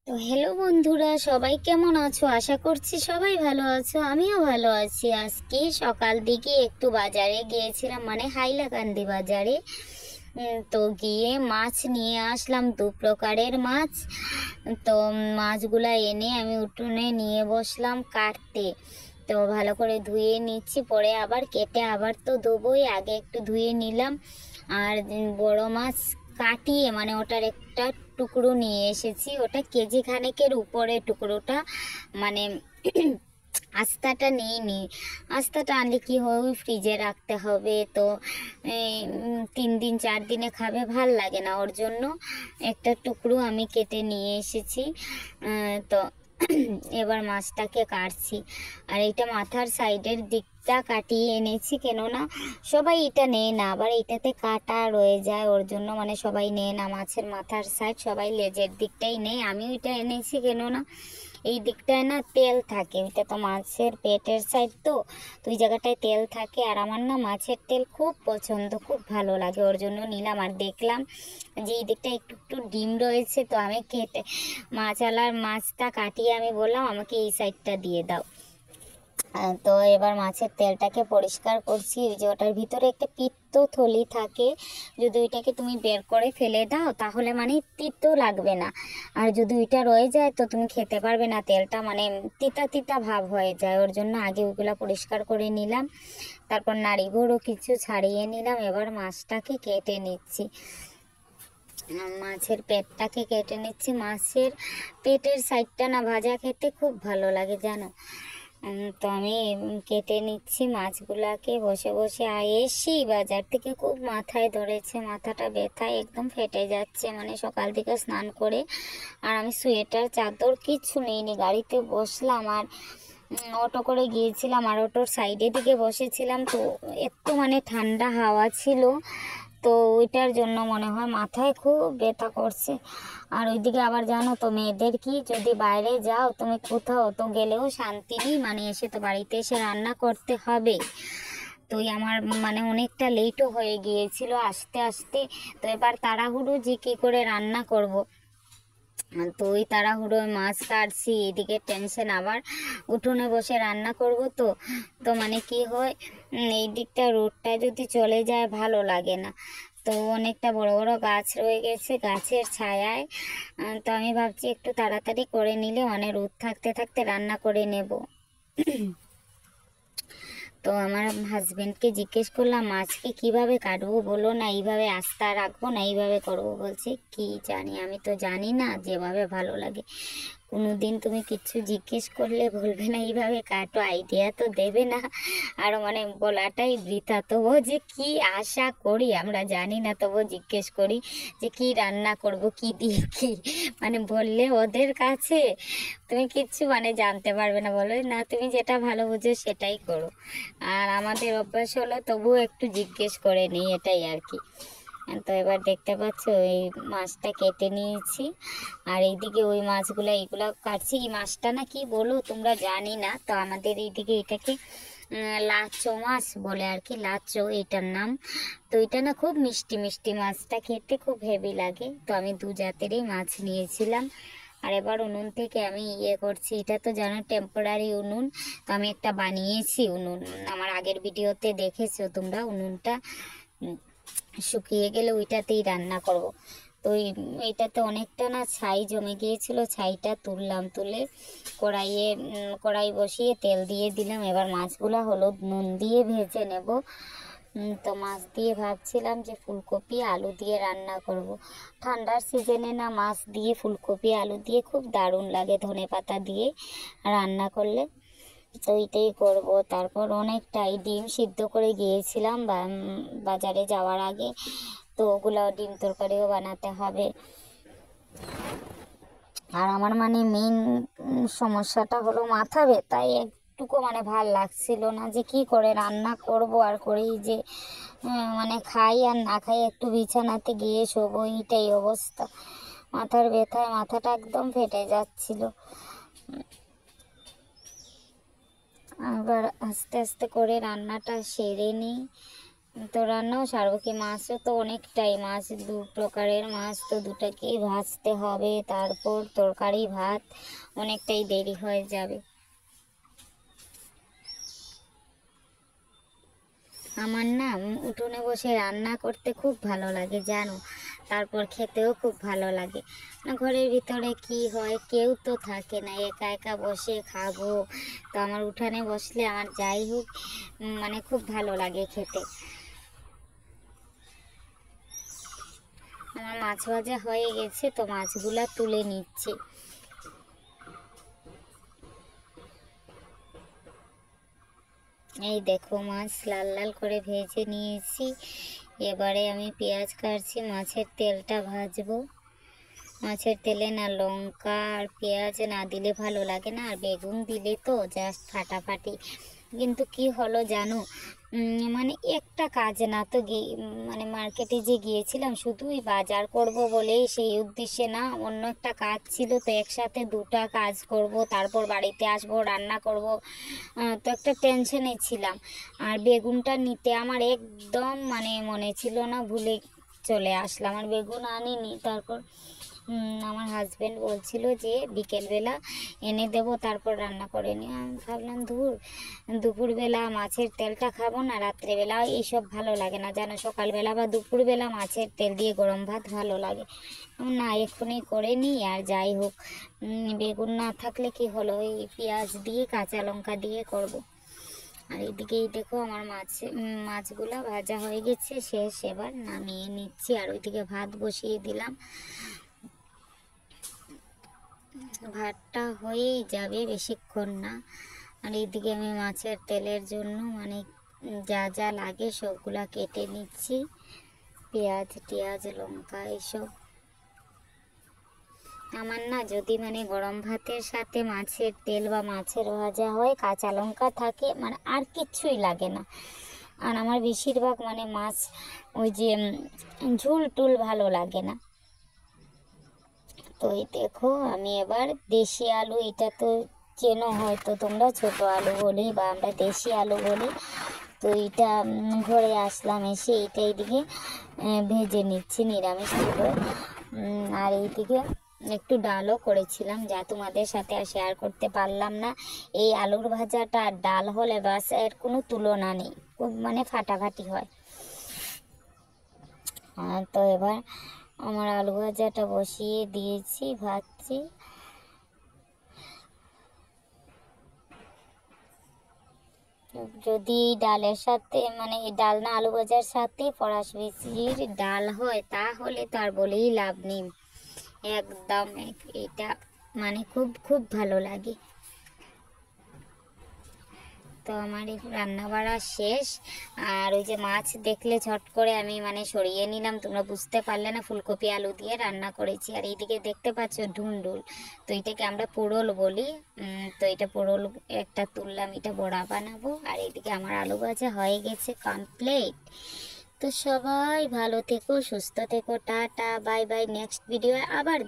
তো হ্যালো বন্ধুরা, সবাই কেমন আছো? আশা করছি সবাই ভালো আছো, আমিও ভালো আছি। আজকে সকাল দিকে একটু বাজারে গিয়েছিলাম, মানে হাইলাকান্দি বাজারে। তো গিয়ে মাছ নিয়ে আসলাম, দু প্রকারের মাছ। তো মাছগুলা এনে আমি উঠোনে নিয়ে বসলাম কাটতে। তো ভালো করে ধুয়ে নিচ্ছি, পরে আবার কেটে আবার তো ধোবই, আগে একটু ধুয়ে নিলাম। আর বড় মাছ কাটিয়ে, মানে ওটার একটা টুকরো নিয়ে এসেছি, ওটা কেজি খানেকের উপরে টুকরোটা, মানে আস্তাটা নিইনি। আস্তাটা আনলে কি হয়, ওই ফ্রিজে রাখতে হবে, তো 3 দিন 4 দিনে খাবে, ভাল লাগে না, ওর জন্য একটা টুকরো আমি কেটে নিয়ে এসেছি। তো এবার মাছটাকে কাটছি। আর এটা মাথার সাইডের দিকটা কাটিয়ে এনেছি, কেননা সবাই এটা নেয় না, আবার এটাতে কাটা রয়ে যায়, ওর জন্য মানে সবাই নেয় না মাছের মাথার সাইড, সবাই লেজের দিকটাই নেয়। আমিও এটা এনেছি, কেননা এই দিকটায় না তেল থাকে, এটা তো মাছের পেটের সাইড, তো ওই জায়গাটায় তেল থাকে। আর আমার না মাছের তেল খুব পছন্দ, খুব ভালো লাগে, ওর জন্য নিলাম। আর দেখলাম যে এই দিকটা একটু একটু ডিম রয়েছে, তো আমি কেটে মাছওয়ালার মাছটা কাটিয়ে আমি বললাম আমাকে এই সাইডটা দিয়ে দাও। তো এবার মাছের তেলটাকে পরিষ্কার করছি। ওই যে ওটার ভিতরে একটা পিত্ত থলি থাকে, যদি ওইটাকে তুমি বের করে ফেলে দাও তাহলে মানে তিতো লাগবে না। আর যদি ওইটা রয়ে যায় তো তুমি খেতে পারবে না, তেলটা মানে তিতা তিতা ভাব হয়ে যায়, ওর জন্য আগে ওইগুলো পরিষ্কার করে নিলাম। তারপর নাড়িভুড়ো কিছু ছাড়িয়ে নিলাম। এবার মাছটাকে কেটে নিচ্ছি, মাছের পেটটাকে কেটে নিচ্ছি। মাছের পেটের সাইডটা না ভাজা খেতে খুব ভালো লাগে, জানো। তো আমি কেটে নিচ্ছি মাছগুলাকে বসে বসে। এসি বাজার থেকে খুব মাথায় ধরেছে, মাথাটা ব্যথায় একদম ফেটে যাচ্ছে, মানে সকাল থেকে স্নান করে আর আমি সোয়েটার চাদর কিচ্ছু নিইনি, গাড়িতে বসলাম আর অটো করে গিয়েছিলাম, আর অটোর সাইডের দিকে বসেছিলাম, তো একটু মানে ঠান্ডা হাওয়া ছিল, তো ওইটার জন্য মনে হয় মাথায় খুব ব্যথা করছে। আর ওইদিকে আবার জানো তো, মেয়েদের কি, যদি বাইরে যাও তুমি কোথাও, তো গেলেও শান্তি নেই, মানে এসে তো বাড়িতে এসে রান্না করতে হবে। তো আমার মানে অনেকটা লেটও হয়ে গিয়েছিল আসতে আসতে। তো এবার তাড়াহুড়ো যে কী করে রান্না করব। তো ওই তাড়াহুড়োয় মাছ কাটছি, এদিকে টেনশন, আবার উঠোনে বসে রান্না করব। তো মানে কি হয়, এই দিকটা রোডটা যদি চলে যায় ভালো লাগে না। তো অনেকটা বড় বড় গাছ রয়ে গেছে, গাছের ছায়ায়। তো আমি ভাবছি একটু তাড়াতাড়ি করে নিলে, মানে রোদ থাকতে থাকতে রান্না করে নেব। তো আমার হাজবেন্ডকে জিজ্ঞেস করলাম মাছকে কিভাবে কাটবো, বলো না এইভাবে আস্তা রাখবো না এইভাবে করবো। বলছে কি জানি, আমি তো জানি না, যেভাবে ভালো লাগে। কোনো দিন তুমি কিচ্ছু জিজ্ঞেস করলে বলবে না এইভাবে কাটো, আইডিয়া তো দেবে না, আর মানে বলাটাই বৃথা। তবুও যে কি আশা করি আমরা জানি না, তবুও জিজ্ঞেস করি যে কি রান্না করব, কি দিয়ে কি, মানে বললে ওদের কাছে তুমি কিচ্ছু মানে জানতে পারবে না, বলো না তুমি যেটা ভালো বুঝো সেটাই করো। আর আমাদের অভ্যাস হলো তবুও একটু জিজ্ঞেস করে নিই, এটাই আর কি। তো এবার দেখতে পাচ্ছ এই মাছটা কেটে নিয়েছি, আর এইদিকে ওই মাছগুলো এইগুলো কাটছি। এই মাছটা না কি বলো তোমরা, জানি না, তো আমাদের এইদিকে এটাকে লাচো মাছ বলে আর কি, লাচো এটার নাম। তো এটা না খুব মিষ্টি মিষ্টি, মাছটা খেতে খুব হেভি লাগে। তো আমি দু জাতেরই মাছ নিয়েছিলাম। আর এবার উনুন থেকে আমি করছি, এটা তো জানো টেম্পোরারি উনুন, তো আমি একটা বানিয়েছি উনুন, আমার আগের ভিডিওতে দেখেছো তোমরা। উনুনটা শুকিয়ে গেলে ওইটাতেই রান্না করব। তো এইটাতে অনেকটা না ছাই জমে গিয়েছিল, ছাইটা তুললাম, তুলে কড়াই বসিয়ে তেল দিয়ে দিলাম। এবার মাছগুলো হলুদ নুন দিয়ে ভেজে নেব। তো মাছ দিয়ে ভাবছিলাম যে ফুলকপি আলু দিয়ে রান্না করব। ঠান্ডার সিজনে না মাছ দিয়ে ফুলকপি আলু দিয়ে খুব দারুণ লাগে, ধনেপাতা দিয়ে রান্না করলে। তো এইটাই করবো। তারপর অনেকটাই ডিম সিদ্ধ করে গিয়েছিলাম বাজারে যাওয়ার আগে, তো ওগুলো ডিম তরকারিও বানাতে হবে। আর আমার মানে মেইন সমস্যাটা হলো মাথা ব্যথা, একটুকু মানে ভাল লাগছিল না যে কি করে রান্না করব, আর করেই যে মানে খাই আর না খাই একটু বিছানাতে গিয়ে শোবো, এইটাই অবস্থা। মাথার ব্যথায় মাথাটা একদম ফেটে যাচ্ছিল। আবার আস্তে আস্তে করে রান্নাটা সেরে নিই। তো রান্নাও সারবো কি, মাছও তো অনেকটাই, মাছ দু প্রকারের মাছ, তো দুটাকেই ভাজতে হবে, তারপর তরকারি ভাত, অনেকটাই দেরি হয়ে যাবে। আমার না উঠোনে বসে রান্না করতে খুব ভালো লাগে জানো, তারপর খেতেও খুব ভালো লাগে। না ঘরের ভিতরে কি হয়, কেউ তো থাকে না, একা একা বসে খাবো। তো আমার উঠানে বসলে আমার যাই হোক মানে খুব ভালো লাগে খেতে। আমার মাছ ভাজা হয়ে গেছে, তো মাছগুলা তুলে নিচ্ছি। এই দেখো মাছ লাল লাল করে ভেজে নিয়েছি। এবারে আমি পেঁয়াজ কাটছি, মাছের তেলটা ভাজবো। মাছের তেলে না লঙ্কা আর পেঁয়াজ না দিলে ভালো লাগে না, আর বেগুন দিলে তো জাস্ট ফাটাফাটি। কিন্তু কি হলো জানো, মানে একটা কাজ না তো মানে মার্কেটে যে গিয়েছিলাম শুধুই বাজার করব বলেই, সেই উদ্দেশ্যে না, অন্য একটা কাজ ছিল, তো একসাথে দুটা কাজ করব, তারপর বাড়িতে আসবো রান্না করব। তো একটা টেনশনে ছিলাম। আর বেগুনটা নিতে আমার একদম মানে মনে ছিল না, ভুলে চলে আসলাম, আর বেগুন আনিনি। তারপর আমার হাজব্যান্ড বলছিল যে বিকেলবেলা এনে দেবো, তারপর রান্না করে নি। আমি ভাবলাম দুপুরবেলা মাছের তেলটা খাবো না, রাত্রেবেলা এইসব ভালো লাগে না জানো, সকালবেলা বা দুপুরবেলা মাছের তেল দিয়ে গরম ভাত ভালো লাগে না, এক্ষুনি করে নিই। আর যাই হোক বেগুন না থাকলে কি হলো, ওই পেঁয়াজ দিয়ে কাঁচা লঙ্কা দিয়ে করব। আর এদিকেই দেখো আমার মাছগুলো ভাজা হয়ে গেছে, শেষ, এবার নামিয়ে নিচ্ছি। আর ওইদিকে ভাত বসিয়ে দিলাম, ভাতটা হয়েই যাবে বেশিক্ষণ না। আর এইদিকে আমি মাছের তেলের জন্য মানে যা যা লাগে সবগুলা কেটে নিচ্ছি, পেঁয়াজ টিয়াজ লঙ্কা এসব। আমার না যদি মানে গরম ভাতের সাথে মাছের তেল বা মাছের ভাজা হয়, কাঁচা লঙ্কা থাকে, মানে আর কিচ্ছুই লাগে না। আর আমার বেশিরভাগ মানে মাছ ওই যে ঝোল টুল ভালো লাগে না। তো এই দেখো আমি এবার দেশি আলু, এটা তো চেনো হয়তো তোমরা, ছোট আলু বলি বা আমরা দেশি আলু বলি। তো এটা ঘরে আসলাম, এসে এইটা এইদিকে ভেজে নিচ্ছি নিরামিষ ছিল। আর এইদিকে একটু ডালও করেছিলাম, যা তোমাদের সাথে আর শেয়ার করতে পারলাম না। এই আলুর ভাজাটা ডাল হলে বাস এর কোনো তুলনা নেই, খুব মানে ফাটাফাটি হয়। তো এবার আমার আলু ভাজাটা বসিয়ে দিয়েছি, ভাজছি। যদি ডালের সাথে মানে ডাল না আলু ভাজার সাথে ফরাস মিষ্টির ডাল হয়, তাহলে তো আর বলেই লাভ নেই, একদম এটা মানে খুব খুব ভালো লাগে। তো আমার এই রান্না বাড়া শেষ। আর ওই যে মাছ দেখলে ঝট করে আমি মানে সরিয়ে নিলাম, তোমরা বুঝতে পারলে না, ফুলকপি আলু দিয়ে রান্না করেছি। আর এইদিকে দেখতে পাচ্ছ ঢুন্ডুল, তো এটাকে আমরা পোড়ল বলি। তো এটা পোড়ল একটা তুললাম, এটা বড়া বানাবো। আর এইদিকে আমার আলু ভাজা হয়ে গেছে কমপ্লিট। তো সবাই ভালো থেকো, সুস্থ থেকো, tata bye bye, next video আবার